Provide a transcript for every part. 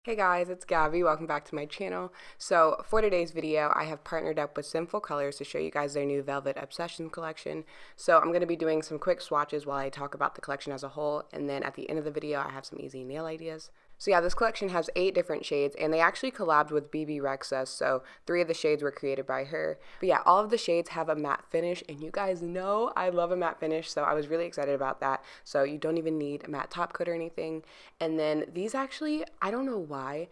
Hey guys, it's Gabby. Welcome back to my channel. So for today's video, I have partnered up with Sinful Colors to show you guys their new Velvet Obsession collection. So I'm going to be doing some quick swatches while I talk about the collection as a whole, and then at the end of the video, I have some easy nail ideas. So yeah, this collection has 8 different shades, and they actually collabed with Bebe Rexha, so 3 of the shades were created by her. But yeah, all of the shades have a matte finish, and you guys know I love a matte finish, so I was really excited about that. So you don't even need a matte top coat or anything. And then these actually, I don't know why,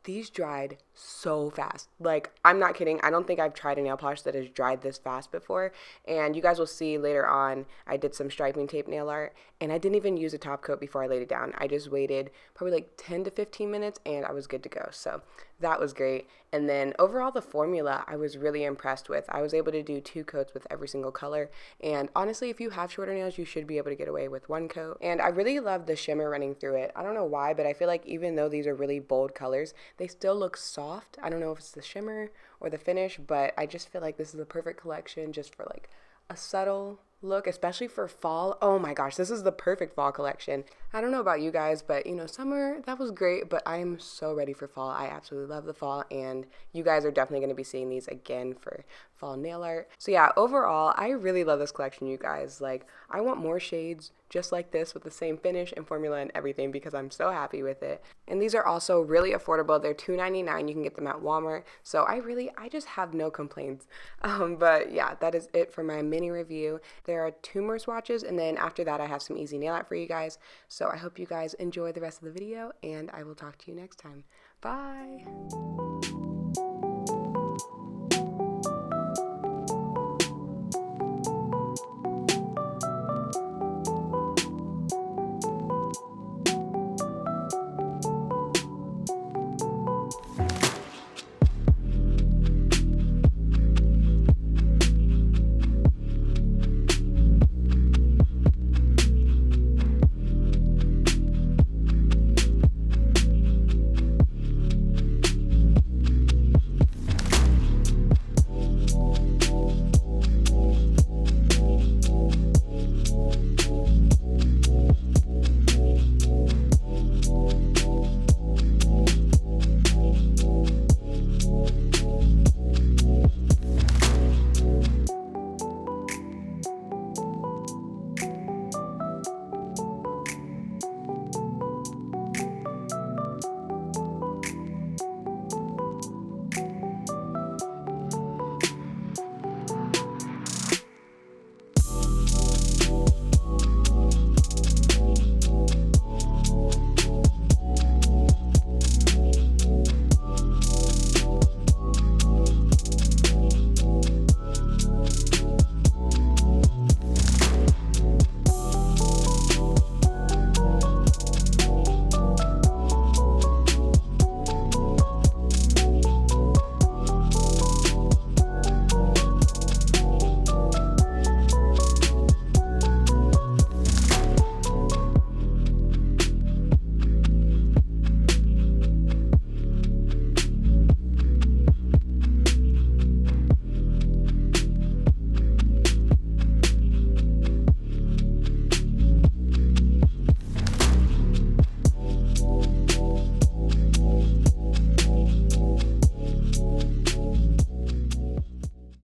these dried so fast. Like, I'm not kidding. I don't think I've tried a nail polish that has dried this fast before. And you guys will see later on, I did some striping tape nail art, and I didn't even use a top coat before I laid it down. I just waited probably like 10 to 15 minutes, and I was good to go. So that was great. And then overall, the formula I was really impressed with. I was able to do 2 coats with every single color. And honestly, if you have shorter nails, you should be able to get away with 1 coat. And I really love the shimmer running through it. I don't know why, but I feel like even though these are really bold colors, they still look soft. I don't know if it's the shimmer or the finish, but I just feel like this is the perfect collection just for like a subtle look, especially for fall. Oh my gosh, this is the perfect fall collection. I don't know about you guys, but you know, summer, that was great, but I am so ready for fall. I absolutely love the fall, and you guys are definitely going to be seeing these again for fall nail art. So yeah, overall, I really love this collection, you guys. Like, I want more shades just like this with the same finish and formula and everything because I'm so happy with it. And these are also really affordable. They're $2.99. You can get them at Walmart. So I just have no complaints. But yeah, that is it for my mini review. There are 2 more swatches, and then after that I have some easy nail art for you guys. So I hope you guys enjoy the rest of the video, and I will talk to you next time. Bye!